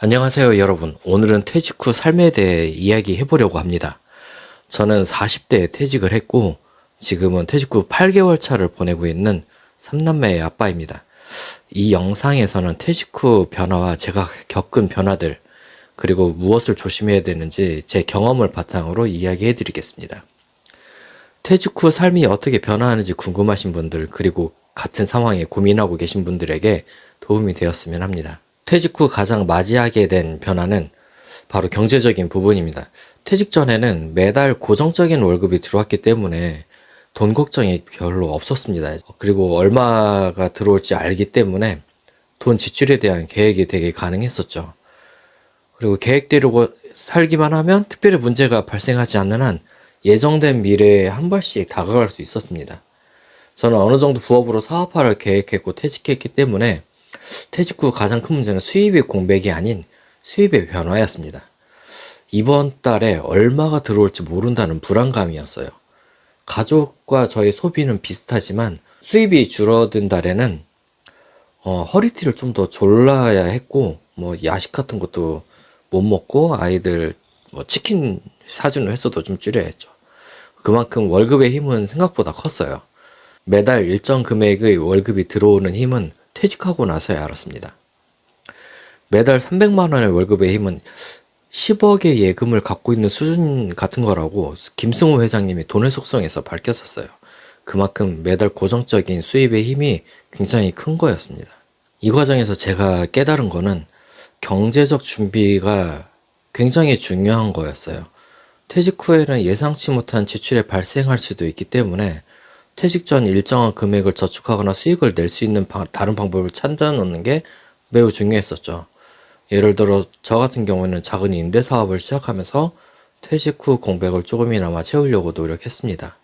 안녕하세요, 여러분. 오늘은 퇴직 후 삶에 대해 이야기해 보려고 합니다. 저는 40대에 퇴직을 했고, 지금은 퇴직 후 8개월 차를 보내고 있는 3남매의 아빠입니다. 이 영상에서는 퇴직 후 변화와 제가 겪은 변화들, 그리고 무엇을 조심해야 되는지 제 경험을 바탕으로 이야기해 드리겠습니다. 퇴직 후 삶이 어떻게 변화하는지 궁금하신 분들, 그리고 같은 상황에 고민하고 계신 분들에게 도움이 되었으면 합니다. 퇴직 후 가장 맞이하게 된 변화는 바로 경제적인 부분입니다. 퇴직 전에는 매달 고정적인 월급이 들어왔기 때문에 돈 걱정이 별로 없었습니다. 그리고 얼마가 들어올지 알기 때문에 돈 지출에 대한 계획이 되게 가능했었죠. 그리고 계획대로 살기만 하면 특별히 문제가 발생하지 않는 한 예정된 미래에 한 발씩 다가갈 수 있었습니다. 저는 어느 정도 부업으로 사업화를 계획했고 퇴직했기 때문에 퇴직 후 가장 큰 문제는 수입의 공백이 아닌 수입의 변화였습니다. 이번 달에 얼마가 들어올지 모른다는 불안감이었어요. 가족과 저의 소비는 비슷하지만 수입이 줄어든 달에는 허리띠를 좀 더 졸라야 했고, 야식 같은 것도 못 먹고 아이들 치킨 사주는 횟수도 좀 줄여야 했죠. 그만큼 월급의 힘은 생각보다 컸어요. 매달 일정 금액의 월급이 들어오는 힘은 퇴직하고 나서야 알았습니다. 매달 300만 원의 월급의 힘은 10억의 예금을 갖고 있는 수준 같은 거라고 김승호 회장님이 돈의 속성에서 밝혔었어요. 그만큼 매달 고정적인 수입의 힘이 굉장히 큰 거였습니다. 이 과정에서 제가 깨달은 거는 경제적 준비가 굉장히 중요한 거였어요. 퇴직 후에는 예상치 못한 지출이 발생할 수도 있기 때문에 퇴직 전 일정한 금액을 저축하거나 수익을 낼 수 있는 다른 방법을 찾아 놓는 게 매우 중요했었죠. 예를 들어 저 같은 경우에는 작은 임대 사업을 시작하면서 퇴직 후 공백을 조금이나마 채우려고 노력했습니다.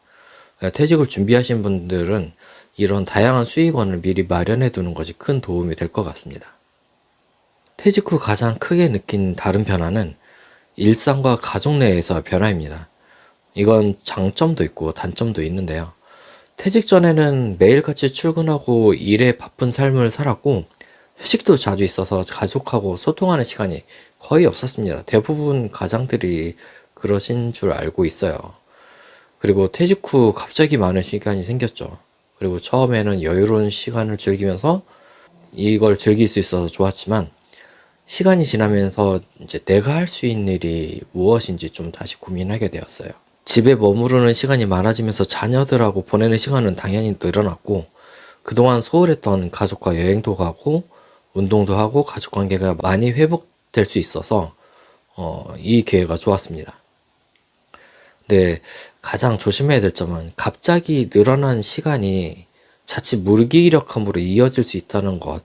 퇴직을 준비하신 분들은 이런 다양한 수익원을 미리 마련해 두는 것이 큰 도움이 될 것 같습니다. 퇴직 후 가장 크게 느낀 다른 변화는 일상과 가족 내에서 변화입니다. 이건 장점도 있고 단점도 있는데요. 퇴직 전에는 매일같이 출근하고 일에 바쁜 삶을 살았고 회식도 자주 있어서 가족하고 소통하는 시간이 거의 없었습니다. 대부분 가장들이 그러신 줄 알고 있어요. 그리고 퇴직 후 갑자기 많은 시간이 생겼죠. 그리고 처음에는 여유로운 시간을 즐기면서 이걸 즐길 수 있어서 좋았지만 시간이 지나면서 이제 내가 할 수 있는 일이 무엇인지 좀 다시 고민하게 되었어요. 집에 머무르는 시간이 많아지면서 자녀들하고 보내는 시간은 당연히 늘어났고 그동안 소홀했던 가족과 여행도 가고 운동도 하고 가족 관계가 많이 회복될 수 있어서 이 기회가 좋았습니다. 근데 가장 조심해야 될 점은 갑자기 늘어난 시간이 자칫 무기력함으로 이어질 수 있다는 것,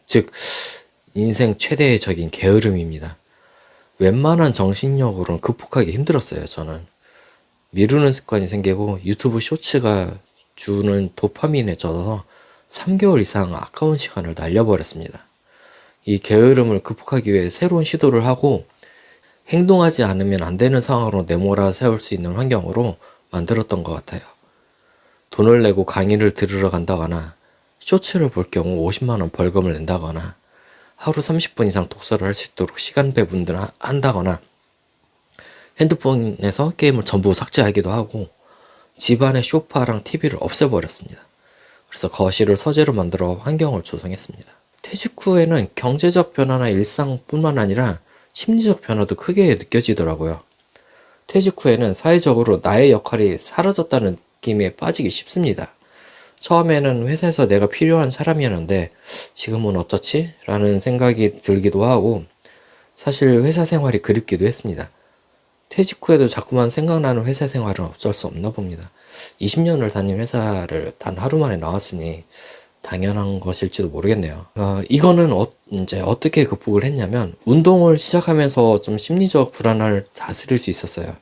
즉 인생 최대적인 게으름입니다. 웬만한 정신력으로는 극복하기 힘들었어요, 저는. 미루는 습관이 생기고 유튜브 쇼츠가 주는 도파민에 젖어서 3개월 이상 아까운 시간을 날려버렸습니다. 이 게으름을 극복하기 위해 새로운 시도를 하고 행동하지 않으면 안 되는 상황으로 내몰아 세울 수 있는 환경으로 만들었던 것 같아요. 돈을 내고 강의를 들으러 간다거나 쇼츠를 볼 경우 50만 원 벌금을 낸다거나 하루 30분 이상 독서를 할 수 있도록 시간 배분을 한다거나 핸드폰에서 게임을 전부 삭제하기도 하고 집안의 소파랑 TV를 없애버렸습니다. 그래서 거실을 서재로 만들어 환경을 조성했습니다. 퇴직 후에는 경제적 변화나 일상뿐만 아니라 심리적 변화도 크게 느껴지더라고요. 퇴직 후에는 사회적으로 나의 역할이 사라졌다는 느낌에 빠지기 쉽습니다. 처음에는 회사에서 내가 필요한 사람이었는데 지금은 어쩌지? 라는 생각이 들기도 하고 사실 회사 생활이 그립기도 했습니다. 퇴직 후에도 자꾸만 생각나는 회사 생활은 어쩔 수 없나 봅니다. 20년을 다닌 회사를 단 하루 만에 나왔으니 당연한 것일지도 모르겠네요. 이거는 이제 어떻게 극복을 했냐면 운동을 시작하면서 좀 심리적 불안을 다스릴 수 있었어요.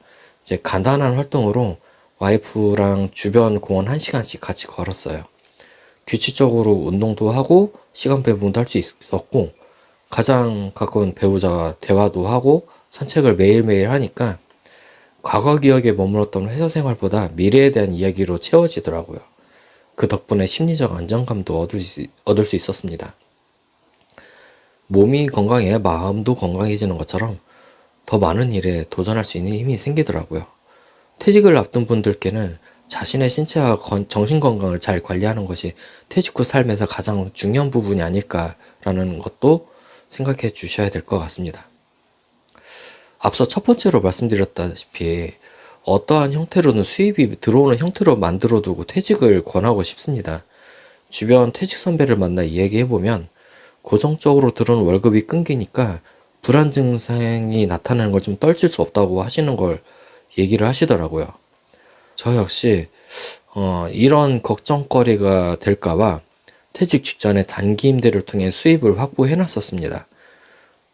이제 간단한 활동으로 와이프랑 주변 공원 1시간씩 같이 걸었어요. 규칙적으로 운동도 하고 시간 배분도 할 수 있었고 가장 가까운 배우자와 대화도 하고 산책을 매일매일 하니까 과거 기억에 머물렀던 회사 생활보다 미래에 대한 이야기로 채워지더라고요. 그 덕분에 심리적 안정감도 얻을 수 있었습니다. 몸이 건강해야 마음도 건강해지는 것처럼 더 많은 일에 도전할 수 있는 힘이 생기더라고요. 퇴직을 앞둔 분들께는 자신의 신체와 정신 건강을 잘 관리하는 것이 퇴직 후 삶에서 가장 중요한 부분이 아닐까라는 것도 생각해 주셔야 될 것 같습니다. 앞서 첫 번째로 말씀드렸다시피 어떠한 형태로는 수입이 들어오는 형태로 만들어 두고 퇴직을 권하고 싶습니다. 주변 퇴직 선배를 만나 이야기해보면 고정적으로 들어오는 월급이 끊기니까 불안 증상이 나타나는 걸 좀 떨칠 수 없다고 하시는 걸 얘기를 하시더라고요. 저 역시 이런 걱정거리가 될까봐 퇴직 직전에 단기 임대를 통해 수입을 확보해 놨었습니다.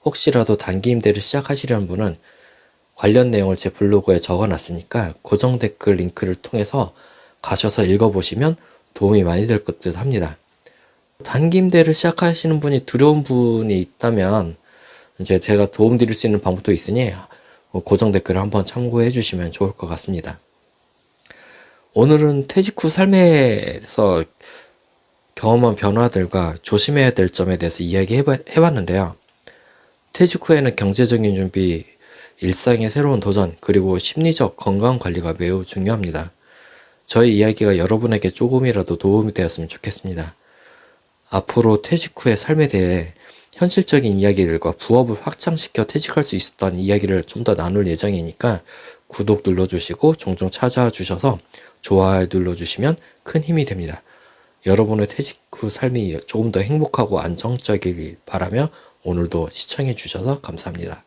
혹시라도 단기 임대를 시작하시려는 분은 관련 내용을 제 블로그에 적어놨으니까 고정 댓글 링크를 통해서 가셔서 읽어보시면 도움이 많이 될 것 합니다. 단기 임대를 시작하시는 분이 두려운 분이 있다면 이제 제가 도움 드릴 수 있는 방법도 있으니 고정 댓글을 한번 참고해 주시면 좋을 것 같습니다. 오늘은 퇴직 후 삶에서 경험한 변화들과 조심해야 될 점에 대해서 이야기해봤는데요. 퇴직 후에는 경제적인 준비, 일상의 새로운 도전, 그리고 심리적 건강 관리가 매우 중요합니다. 저희 이야기가 여러분에게 조금이라도 도움이 되었으면 좋겠습니다. 앞으로 퇴직 후의 삶에 대해 현실적인 이야기들과 부업을 확장시켜 퇴직할 수 있었던 이야기를 좀 더 나눌 예정이니까 구독 눌러주시고 종종 찾아와 주셔서 좋아요 눌러주시면 큰 힘이 됩니다. 여러분의 퇴직 후 삶이 조금 더 행복하고 안정적이길 바라며 오늘도 시청해 주셔서 감사합니다.